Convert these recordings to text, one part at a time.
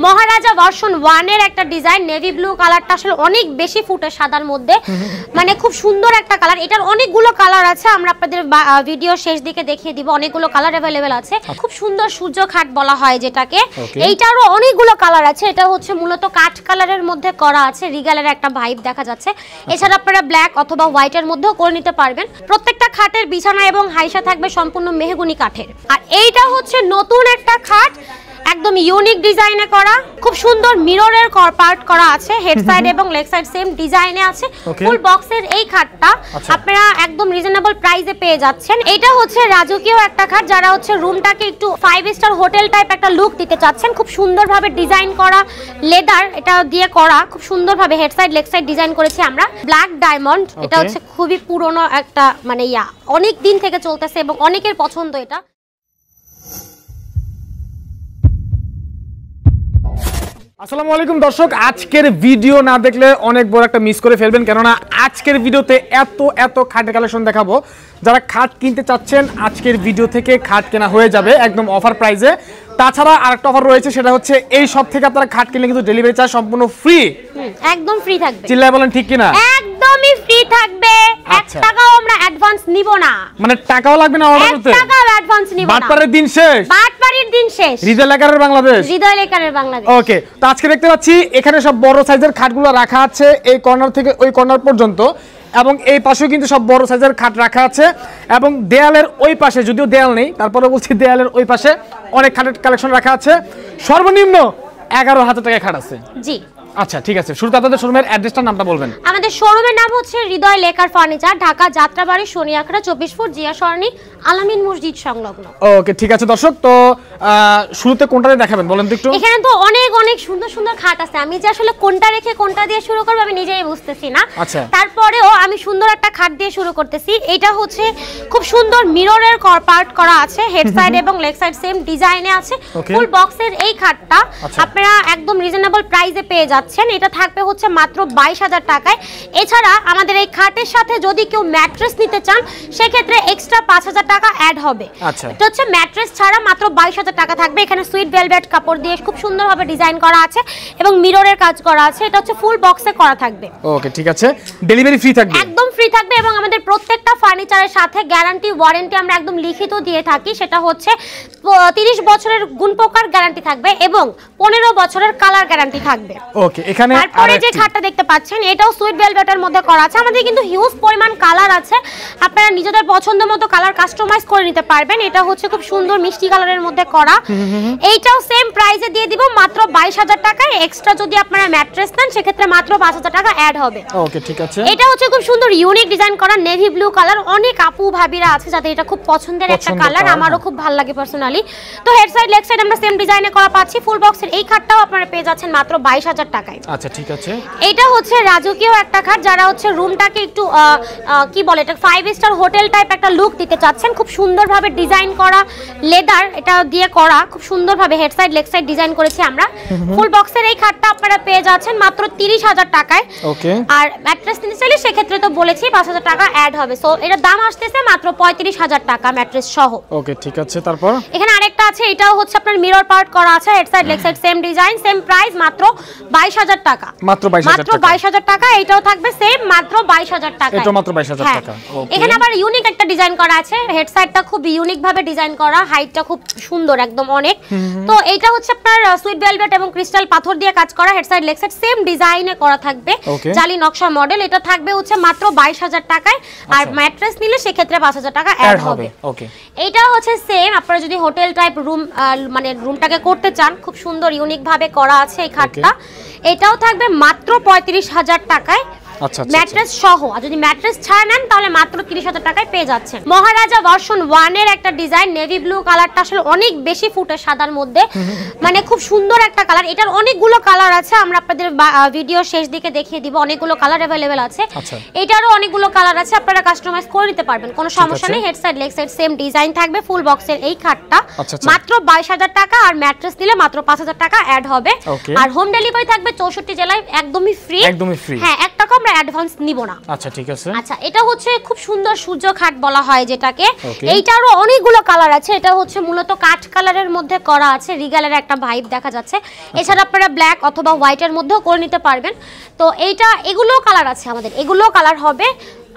মহারাজা version 1 এর একটা design navy blue কালারটা আসলে অনেক বেশি ফুটে সাদার মধ্যে, মানে খুব সুন্দর একটা কালার। এটার অনেকগুলো কালার আছে, আমরা আপনাদের ভিডিও শেষ দিকে দেখিয়ে দিব। অনেকগুলো কালার अवेलेबल আছে, খুব সুন্দর সূর্য খাট বলা হয় যেটাকে। এইটারও অনেকগুলো কালার আছে। এটা হচ্ছে মূলত কাঠ কালারের মধ্যে করা আছে, রিগালের একটা ভাইব দেখা যাচ্ছে। এছাড়া আপনারা ব্ল্যাক অথবা হোয়াইটের মধ্যেও করে নিতে পারবেন। প্রত্যেকটা খাটের বিছানা এবং হাইসা থাকবে সম্পূর্ণ মেহগনি কাঠের। আর এইটা হচ্ছে নতুন একটা খাট, একদম ইউনিক ডিজাইনে করা, খুব সুন্দর মিররের পার্ট করা আছে, হেড সাইড এবং লেগ সাইড সেম ডিজাইনে আছে। ফুল বক্সের এই খাটটা আপনারা একদম রিজনেবল প্রাইসে পেয়ে যাচ্ছেন। এটা হচ্ছে রাজকীয় একটা খাট, যারা হচ্ছে রুমটাকে একটু 5 স্টার হোটেল টাইপ একটা লুক দিতে চাচ্ছেন। খুব সুন্দরভাবে ডিজাইন করা, লেদার এটা দিয়ে করা, খুব সুন্দরভাবে head side leg side design করেছি আমরা। ব্ল্যাক ডায়মন্ড, এটা হচ্ছে খুবই পুরনো একটা মানে অনেক দিন থেকে চলতেছে এবং অনেকের পছন্দ এটা। আসসালামু আলাইকুম দর্শক, আজকের ভিডিও না দেখলে অনেক বড় একটা মিস করে ফেলবেন, কেননা আজকের ভিডিওতে এত খাটের কালেকশন দেখাবো। যারা খাট কিনতে চাচ্ছেন আজকের ভিডিও থেকে খাট কেনা হয়ে যাবে একদম অফার প্রাইসে। তাছাড়া আরেকটা অফার রয়েছে, সেটা হচ্ছে এই সব থেকে আপনারা খাট কিনলে কিন্তু ডেলিভারি চার্জ সম্পূর্ণ ফ্রি, একদম ফ্রি থাকবে। চিল্লায় বলেন ঠিক কিনা? একদমই ফ্রি থাকবে, 1 টাকাও আমরা অ্যাডভান্স নিব না। মানে টাকাও লাগবে না অর্ডার করতে? 1 টাকাও অ্যাডভান্স নিব না। বাটপাড়ের দিন শেষ, বাটপাড়ির দিন শেষ। হৃদয় লেকারের বাংলাদেশ, হৃদয় লেকারের বাংলাদেশ। ওকে, তো আজকে দেখতে পাচ্ছি এখানে সব বড় সাইজের খাটগুলো রাখা আছে, এই কর্নার থেকে ওই কর্নার পর্যন্ত, এবং এই পাশেও কিন্তু সব বড় সাইজের খাট রাখা আছে। এবং দেয়ালের ওই পাশে, যদিও দেয়াল নেই তারপরে বলছি, দেয়ালের ওই পাশে অনেক খাটের কালেকশন রাখা আছে। সর্বনিম্ন 11,000 টাকায় খাট আছে। জি আচ্ছা ঠিক আছে, শুরুতে আপনাদের শোরুমের অ্যাড্রেসটার নামটা বলবেন। আমাদের শোরুমের নাম হচ্ছে Hridoy lacquer furniture, Dhaka Jatrabari Shoniakhra 24 foot Zia Sarani Alamin মসজিদ সংলগ্ন। ওকে ঠিক আছে দর্শক, তো শুরুতে কোনটা দেখাবেন বলেন তো একটু? এখানে তো অনেক সুন্দর সুন্দর খাট আছে, আমি যে আসলে কোনটা রেখে কোনটা দিয়ে শুরু করব আমি নিজেই বুঝতেছি না। তারপরেও আমি সুন্দর একটা খাট দিয়ে শুরু করতেছি। এটা হচ্ছে খুব সুন্দর মিররের পার্ট করা আছে, হেড সাইড এবং লেগ সাইড সেম ডিজাইনে আছে। ফুল বক্সের এই খাটটা আপনারা একদম রিজনেবল প্রাইসে পেয়ে যাচ্ছেন। এটা থাকবে হচ্ছে মাত্র 22,000 টাকায়। এছাড়া আমাদের এই খাটের সাথে যদি কেউ ম্যাট্রেস নিতে চান সেক্ষেত্রে এক্সট্রা 5,000 টাকা অ্যাড হবে। এটা হচ্ছে ম্যাট্রেস ছাড়া মাত্র 22,000 টাকা থাকবে। এখানে সুইট ভেলভেট কাপড় দিয়ে খুব সুন্দরভাবে ডিজাইন করা আছে এবং মিররের কাজ করা আছে। এটা হচ্ছে ফুল বক্সে করা থাকবে। ওকে ঠিক আছে, ডেলিভারি ফ্রি থাকবে? একদম ফ্রি থাকবে। এবং আমাদের প্রত্যেকটা ফার্নিচারের সাথে গ্যারান্টি ওয়ারেন্টি আমরা একদম লিখিত দিয়ে থাকি। সেটা হচ্ছে 30 বছরের গুণপোকার গ্যারান্টি থাকবে এবং 15 বছরের কালার গ্যারান্টি থাকবে। ওকে, এখানে তারপরে যে খাটটা দেখতে পাচ্ছেন এটাও সুইট ভেলভেটের মধ্যে করা আছে। আমাদের কিন্তু হিউজ পরিমাণ কালার আছে, আপনারা নিজেদের পছন্দ মতো কালার কাস্টমাইজ করে নিতে পারবেন। এটা হচ্ছে খুব সুন্দর মিষ্টি কালারের মধ্যে করা। এইটাও সেম প্রাইসে দিয়ে দিব মাত্র 22,000 টাকায়। এক্সট্রা যদি আপনারা ম্যাট্রেস নেন সেক্ষেত্রে মাত্র 5,000 টাকা অ্যাড হবে। ওকে ঠিক আছে, এটা হচ্ছে খুব সুন্দর ইউনিক ডিজাইন করা নেভি ব্লু কালার। অনেক আপু ভাবিরা আছে যাদের এটা খুব পছন্দের একটা কালার, আমারও খুব ভালো লাগে পার্সোনালি। তো হেড সাইড লেগ সাইড আমরা সেম ডিজাইনে করা পাচ্ছি। ফুল বক্সের এই খাটটাও আপনারা পেয়ে যাচ্ছেন মাত্র 22,000 টাকায়। আচ্ছা ঠিক আছে, এটা হচ্ছে রাজকীয় একটা খাট, যারা হচ্ছে রুমটাকে একটু কি বলে এটা 5 স্টার হোটেল টাইপ একটা লুক দিতে চাচ্ছেন। খুব সুন্দরভাবে ডিজাইন করা, লেদার এটা দিয়ে করা, খুব সুন্দরভাবে head side leg side design করেছি আমরা। ফুল বক্সের এই খাটটা আপনারা পেয়ে যাচ্ছেন মাত্র 30,000 টাকায়। ওকে, আর ম্যাট্রেস নিতে চাইলে সেক্ষেত্রে তো বলেছি 5,000 টাকা অ্যাড হবে। সো এর দাম আসতেছে মাত্র 35,000 টাকা ম্যাট্রেস সহ। ওকে ঠিক আছে, তারপর এখানে আরেকটা আছে, এটাও হচ্ছে আপনার মিরর পার্ট করা আছে, head side leg side same design same price মাত্র 22,000 টাকা। মাত্র 22,000 টাকা। এটাও থাকবে সেম মাত্র 22,000 টাকা। এটা মাত্র 22,000 টাকা। ওকে, এখানে আবার ইউনিক একটা ডিজাইন করা আছে, হেড সাইডটা খুব ইউনিক ভাবে ডিজাইন করা, হাইটটা খুব সুন্দর একদম অনেক। তো এটা হচ্ছে আপনার সুইট ভেলভেট এবং ক্রিস্টাল পাথর দিয়ে কাজ করা, head side leg side same ডিজাইনে করা থাকবে, জালি নকশা মডেল। এটা থাকবে হচ্ছে মাত্র 22,000 টাকায়। আর ম্যাট্রেস নিলে সেক্ষেত্রে 5,000 টাকা অ্যাড হবে। ওকে, এটা হচ্ছে সেম, আপনারা যদি হোটেল টাইপ রুম মানে রুমটাকে করতে চান, খুব সুন্দর ইউনিক ভাবে করা আছে এই খাটটা। এটাও থাকবে মাত্র 35,000 টাকায়। ম্যাট্রেস সহ। আর যদি ম্যাট্রেস ছাড়া নেন তাহলে মাত্র 30,000 টাকায় পেয়ে যাচ্ছেন। মহারাজা ভার্সন 1 এর একটা ডিজাইন নেভি ব্লু কালারটা আসলে অনেক বেশি ফুটে সাদার মধ্যে, মানে খুব সুন্দর একটা কালার। এটার অনেকগুলো কালার আছে, আমরা আপনাদের ভিডিও শেষ দিকে দেখিয়ে দিব। অনেকগুলো কালার अवेलेबल আছে। এটারও অনেকগুলো কালার আছে, আপনারা কাস্টমাইজ করে নিতে পারবেন, কোনো সমস্যা নেই। Head side leg side same design থাকবে। ফুল বক্সের এই খাটটা মাত্র 22,000 টাকা। আর ম্যাট্রেস দিলে মাত্র 5,000 টাকা অ্যাড হবে। আর হোম ডেলিভারি থাকবে 64 জেলায়, একদমই ফ্রি। হ্যাঁ, 1 টাকা টাকা আমরা অ্যাডভান্স নিব না। আচ্ছা ঠিক আছে। আচ্ছা এটা হচ্ছে খুব সুন্দর সূর্য খাট বলা হয় যেটাকে। এইটারও অনেকগুলো কালার আছে। এটা হচ্ছে মূলত কাঠ কালারের মধ্যে করা আছে, রিগালের একটা ভাইব দেখা যাচ্ছে। এছাড়া আপনারা ব্ল্যাক অথবা হোয়াইটের মধ্যেও করে নিতে পারবেন। তো এগুলো কালার আছে আমাদের, এগুলো কালার হবে।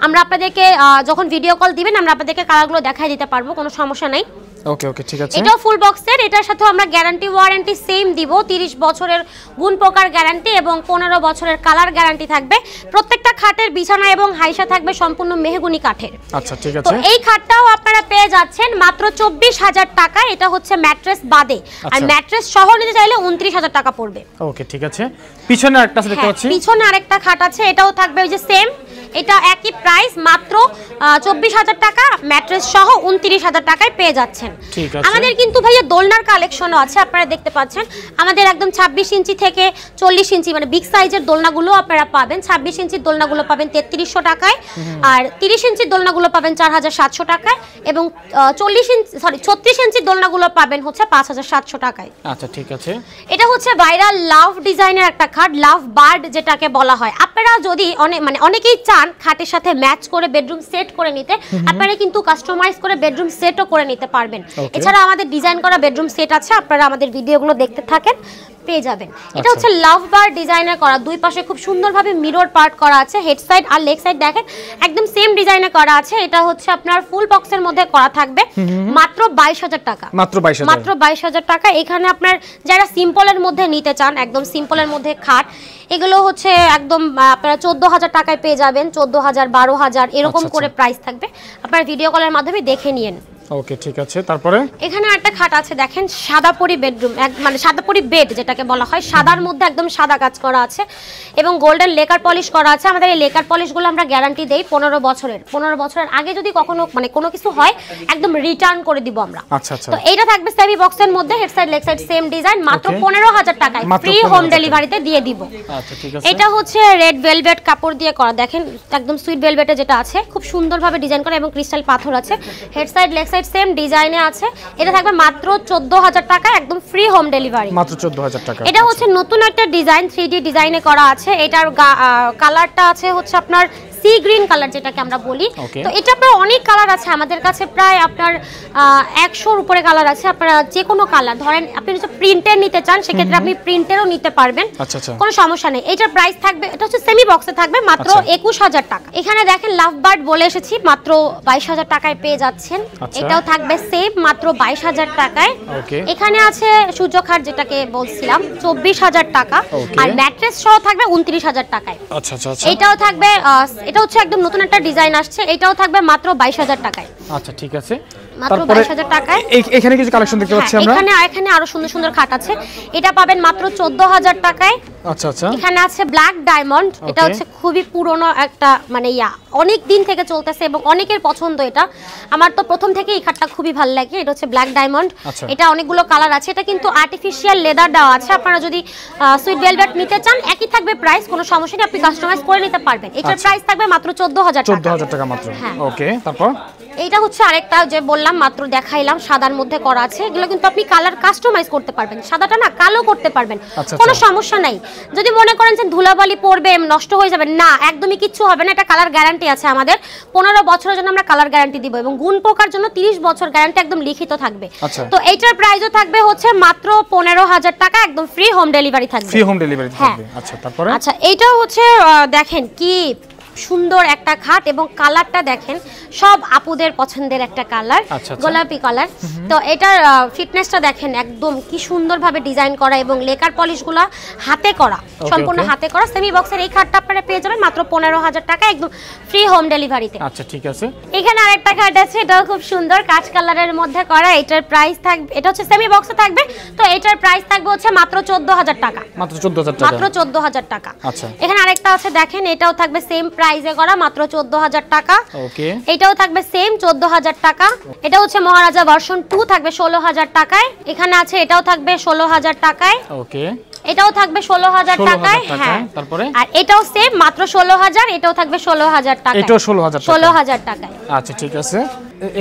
আমরা আপনাদেরকে যখন ভিডিও কল দিবেন আমরা আপনাদেরকে কালারগুলো দেখাই দিতে পারবো, কোনো সমস্যা নাই। ওকে ওকে ঠিক আছে। এটাও ফুল বক্সের, এটার সাথে আমরা গ্যারান্টি ওয়ারেন্টি সেম দিব। 30 বছরের গুণ পোকার গ্যারান্টি এবং 15 বছরের কালার গ্যারান্টি থাকবে। প্রত্যেকটা খাটের বিছানা এবং হাইসা থাকবে সম্পূর্ণ মেহগনি কাঠের। আচ্ছা ঠিক আছে। তো এই খাটটাও আপনারা পেয়ে যাচ্ছেন মাত্র 24,000 টাকা। এটা হচ্ছে ম্যাট্রেস বাদে, আর ম্যাট্রেস সহ নিতে চাইলে 29,000 টাকা পড়বে। ওকে ঠিক আছে। পিছনে আরেকটা আছে দেখতে পাচ্ছি। পিছনে আরেকটা খাট আছে, এটাও থাকবে ওই যে সেম, এটা একই প্রাইস মাত্র 24,000 টাকা, ম্যাট্রেস সহ 29,000 টাকায় পেয়ে যাচ্ছেন। আমাদের কিন্তু ভাইয়া দোলনার কালেকশনও আছে, আপনারা দেখতে পাচ্ছেন। আমাদের একদম 26 ইঞ্চি থেকে 40 ইঞ্চি মানে বিগ সাইজের দোলনাগুলো আপনারা পাবেন। 26 ইঞ্চির দোলনাগুলো পাবেন 3300 টাকায়, আর 30 ইঞ্চির দোলনাগুলো পাবেন 4700 টাকায়, এবং 36 ইঞ্চির দোলনাগুলো পাবেন হচ্ছে 5700 টাকায়। আচ্ছা ঠিক আছে। এটা হচ্ছে ভাইরাল লাভ ডিজাইনের একটা খাট, লাভ বার্ড যেটাকে বলা হয়। আপনারা যদি অনেকেই চান খাটের সাথে ম্যাচ করে বেডরুম সেট করে নিতে, আপনারা কিন্তু কাস্টমাইজ করে বেডরুম সেটও করে নিতে পারবেন। এছাড়া আমাদের ডিজাইন করা বেডরুম সেট আছে, আপনারা আমাদের ভিডিওগুলো দেখতে থাকেন, পেয়ে যাবেন। এটা হচ্ছে লাভ বার ডিজাইনের করা, দুই পাশে খুব সুন্দরভাবে মিরর পার্ট করা আছে, হেড সাইড আর লেগ সাইড দেখেন একদম সেম ডিজাইনে করা আছে। এটা হচ্ছে আপনার ফুল বক্সের মধ্যে করা থাকবে মাত্র 22,000 টাকা। মাত্র 22,000 টাকা। এখানে আপনার যারা সিম্পলের মধ্যে নিতে চান, একদম সিম্পলের মধ্যে খাট, এগুলো হচ্ছে একদম আপনারা 14,000 টাকায় পেয়ে যাবেন। 14,000 12,000 এরকম করে প্রাইস থাকবে, আপনারা ভিডিও কলের মাধ্যমে দেখে নিন। ওকে ঠিক আছে। তারপরে এখানে একটা খাট আছে দেখেন, সাদাপরি বেডরুম, মানে সাদাপরি বেড যেটাকে বলা হয়, সাদার মধ্যে একদম সাদা কাজ করা আছে এবং গোল্ডেন লেকার পলিশ করা আছে। আমাদের এই লেকার পলিশগুলো আমরা গ্যারান্টি দেই 15 বছরের। 15 বছরের আগে যদি কখনো মানে কোনো কিছু হয় একদম রিটার্ন করে দিব আমরা। আচ্ছা আচ্ছা। তো এইটা থাকবে সেমি বক্সের মধ্যে, head side leg side same design, মাত্র 15,000 টাকায় ফ্রি হোম ডেলিভারিতে দিয়ে দিব। আচ্ছা ঠিক আছে। এটা হচ্ছে রেড ভেলভেট কাপড় দিয়ে করা, দেখেন একদম সুইট ভেলভেটে যেটা আছে, খুব সুন্দরভাবে ডিজাইন করা এবং ক্রিস্টাল পাথর আছে। Head side leg side same design আছে। এটা থাকবে মাত্র 14,000 টাকা, একদম ফ্রি হোম ডেলিভারি। মাত্র 14,000 টাকা। এটা হচ্ছে নতুন একটা ডিজাইন, 3D ডিজাইনে করা আছে। এটার কালারটা আছে হচ্ছে আপনার সি গ্রিন কালার যেটাকে আমরা বলি। তো এটা আপনার অনেক কালার আছে আমাদের কাছে, প্রায় আপনার 100-র উপরে কালার আছে। আপনারা যে কোনো কালার ধরেন, আপনি যদি প্রিন্টের নিতে চান সেক্ষেত্রে আপনি প্রিন্টেরও নিতে পারবেন, কোনো সমস্যা নেই। এটার প্রাইস থাকবে, এটা হচ্ছে সেমি বক্সে থাকবে মাত্র 21,000 টাকা। এখানে দেখেন লাভ বার্ড বলে এসেছি, মাত্র 22,000 টাকায় পেয়ে যাচ্ছেন। এটাও থাকবে সেম মাত্র 22,000 টাকায়। এখানে আছে সূর্য খাট যেটাকে বলছিলাম 24,000 টাকা, আর ম্যাট্রেস সহ থাকবে 29,000 টাকায়। আচ্ছা আচ্ছা। এটাও থাকবে, এটা হচ্ছে একদম নতুন একটা ডিজাইন আসছে, এটাও থাকবে মাত্র 22,000 টাকায়। আচ্ছা ঠিক আছে। মাত্র 22,000 টাকায়। এখানে কিছু কালেকশন দেখতে পাচ্ছি আমরা। এখানে আরো সুন্দর সুন্দর খাট আছে, এটা পাবেন মাত্র 14,000 টাকায়। আচ্ছা আচ্ছা। এখানে আছে ব্ল্যাক ডায়মন্ড, এটা হচ্ছে খুবই পুরনো একটা মানে অনেক দিন থেকে চলতেছে এবং অনেকের পছন্দ এটা। আমার তো প্রথম থেকে এই খাটটা খুবই ভালো লাগে। এটা হচ্ছে ব্ল্যাক ডায়মন্ড, এটা অনেকগুলো কালার আছে। এটা কিন্তু আর্টিফিশিয়াল লেদার দেওয়া আছে। আপনারা যদি সুইট ভেলভেট নিতে চান একই থাকবে প্রাইস, কোনো সমস্যা নেই, আপনি কাস্টমাইজ করে নিতে পারবেন। এটার প্রাইস থাকবে মাত্র 14,000 টাকা। 14,000 টাকা মাত্র। ওকে তারপর এইটা হচ্ছে আরেকটা যে বললাম মাত্র দেখাইলাম, সাদার মধ্যে করা আছে। এগুলো কিন্তু আপনি কালার কাস্টমাইজ করতে পারবেন, সাদাটা না কালো করতে পারবেন, কোনো সমস্যা নাই। যদি মনে করেন যে ধুলাবালি পড়বে নষ্ট হয়ে যাবে, না একদমই কিচ্ছু হবে না। এটা কালার গ্যারান্টি আছে আমাদের, 15 বছরের জন্য আমরা কালার গ্যারান্টি দিব এবং গুণ পোকার জন্য 30 বছর গ্যারান্টি একদম লিখিত থাকবে। তো এইটার প্রাইসও থাকবে হচ্ছে মাত্র 15,000 টাকা, একদম ফ্রি হোম ডেলিভারি থাকবে। ফ্রি হোম ডেলিভারি থাকবে। আচ্ছা তারপরে আচ্ছা, এইটা হচ্ছে দেখেন কি সুন্দর একটা খাট এবং কালারটা দেখেন সব আপুদের পছন্দের একটা কালার, গোলাপি কালার। তো এটার ফিটনেসটা দেখেন একদম কি সুন্দরভাবে ডিজাইন করা এবং লেকার পলিশগুলো হাতে করা, সম্পূর্ণ হাতে করা। সেমি বক্সের এই খাটটা আপনারা পেয়ে যাবেন মাত্র 15,000 টাকা, একদম ফ্রি হোম ডেলিভারিতে। আচ্ছা ঠিক আছে। এখানে আরেকটা খাট আছে, এটাও খুব সুন্দর কাঁচ কালারের মধ্যে করা। এটার প্রাইস থাকবে, এটা হচ্ছে সেমি বক্সে থাকবে, তো এটার প্রাইস থাকবে হচ্ছে মাত্র 14,000 টাকা। মাত্র 14,000 টাকা। আচ্ছা, এখানে আরেকটা আছে দেখেন, এটাও থাকবে সেম প্রাইসে করা, মাত্র 14,000 টাকা। ওকে, এটাও থাকবে সেম 14,000 টাকা। এটা হচ্ছে মহারাজা ভার্সন 2, থাকবে 16,000 টাকায়। এখানে আছে, এটাও থাকবে 16,000 টাকায়। ওকে, এটাও থাকবে 16,000 টাকায়। হ্যাঁ, তারপরে আর এটাও সেম মাত্র 16,000, এটাও থাকবে 16,000 টাকা। এটাও 16,000 টাকায়। আচ্ছা ঠিক আছে।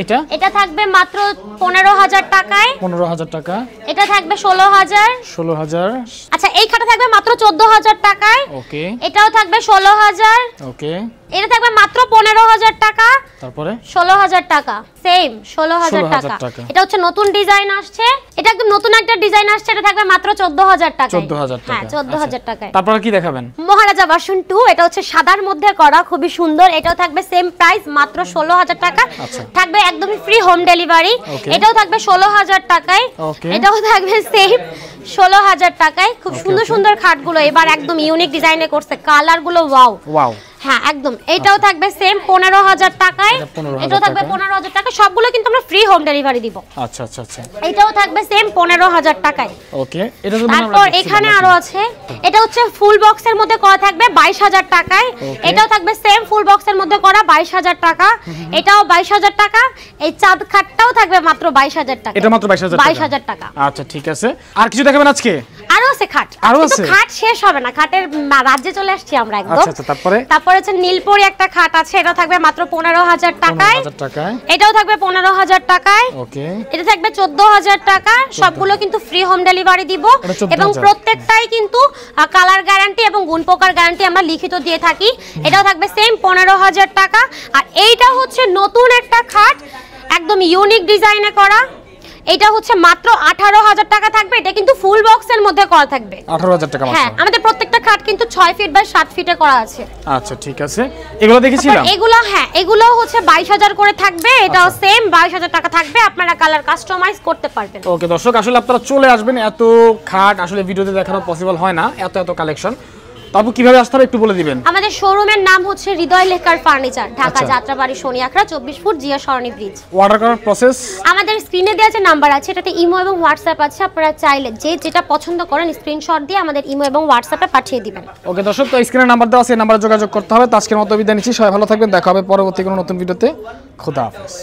এটা এটা থাকবে মাত্র 15000 টাকায়। 15000 টাকা। এটা থাকবে 16000। 16000। আচ্ছা এই খাটটা থাকবে মাত্র 14000 টাকায়। ওকে। এটাও থাকবে 16000। ওকে। এটা থাকবে মাত্র 15000 টাকা। তারপরে 16000 টাকা, সেম 16000 টাকা। এটা হচ্ছে নতুন ডিজাইন আসছে, এটা একদম নতুন একটা ডিজাইন আসছে, এটা থাকবে মাত্র 14000 টাকা। 14000 টাকা। হ্যাঁ 14000 টাকায়। তারপরে কি দেখাবেন? মহারাজা ভার্সন 2, এটা হচ্ছে সাদার মধ্যে করা, খুবই সুন্দর। এটাও থাকবে সেম প্রাইস মাত্র 16000 টাকা। থাকবে একদমই ফ্রি হোম ডেলিভারি। এটাও থাকবে 16000 টাকায়। এটাও থাকবে সেম 16000 টাকায়। খুব সুন্দর সুন্দর খাটগুলো এবার একদম ইউনিক ডিজাইনে করছে, কালারগুলো ওয়াও ওয়াও। হ্যাঁ একদম। এটাও থাকবে সেম 15000 টাকায়। এটাও থাকবে 15000 টাকা। সবগুলো কিন্তু আমরা ফ্রি হোম ডেলিভারি দিব। আচ্ছা আচ্ছা আচ্ছা। এটাও থাকবে সেম 15000 টাকায়। ওকে। এটা তো তারপর এখানে আরো আছে, এটা হচ্ছে ফুল বক্সের মধ্যে করা, থাকবে 22000 টাকায়। এটাও থাকবে সেম ফুল বক্সের মধ্যে করা 22000 টাকা। এটাও 22000 টাকা। এই চাঁদ খাটটাও থাকবে মাত্র 22000 টাকা। এটা মাত্র 22000 টাকা। আচ্ছা ঠিক আছে। আর কিছু দেখাবেন আজকে? আরো আছে খাট। আরো কিন্তু আছে? খাট শেষ হবে না, খাটের রাজ্যে চলে আসছি আমরা একদম। আচ্ছা আচ্ছা। তারপরে হচ্ছে নীলপরি একটা খাট আছে, এটা থাকবে মাত্র 15000 টাকায়। 15000 টাকায়। এটাও থাকবে 15000 টাকায়। ওকে। এটা থাকবে 14000 টাকা। সবগুলো কিন্তু ফ্রি হোম ডেলিভারি দিব এবং প্রত্যেকটাই কিন্তু কালার গ্যারান্টি এবং গুণ পোকার গ্যারান্টি আমরা লিখিত দিয়ে থাকি। এটাও থাকবে সেম 15000 টাকা। আর এইটা হচ্ছে নতুন একটা খাট, একদম ইউনিক ডিজাইনে করা। এটা হচ্ছে মাত্র 18000 টাকা থাকবে। এটা কিন্তু ফুল বক্সের মধ্যে করা থাকবে। 18000 টাকা মাত্র। হ্যাঁ আমাদের প্রত্যেকটা খাট কিন্তু 6 ফিট বাই 7 ফিটে করা আছে। আচ্ছা ঠিক আছে। এগুলো দেখেছিলাম। এগুলো হ্যাঁ এগুলো হচ্ছে 22000 করে থাকবে। এটাও সেম 22000 টাকা থাকবে। আপনারা কালার কাস্টমাইজ করতে পারবেন। ওকে দর্শক, আসলে আপনারা চলে আসবেন, এত খাট আসলে ভিডিওতে দেখানো পসিবল হয় না, এত এত কালেকশন। তারপর কিভাবে আসতে হবে একটু বলে দিবেন। আমাদের শোরুমের নাম হচ্ছে Hridoy lacquer furniture, Dhaka Jatrabari Shoniakhra 24 foot Zia Sarani bridge. Order করার প্রসেস আমাদের স্ক্রিনে দেওয়া যে নাম্বার আছে এটাতে ইমো এবং হোয়াটসঅ্যাপ আছে, আপনারা চাইলে যে যেটা পছন্দ করেন স্ক্রিনশট দিয়ে আমাদের ইমো এবং হোয়াটসঅ্যাপে পাঠিয়ে দিবেন। ওকে দর্শক, তো স্ক্রিনে নাম্বার দেওয়া আছে, এই নাম্বারে যোগাযোগ করতে হবে। তো আজকের মতো বিদায় নিচ্ছি, সবাই ভালো থাকবেন, দেখা হবে পরবর্তী কোনো নতুন ভিডিওতে। খোদা হাফেজ।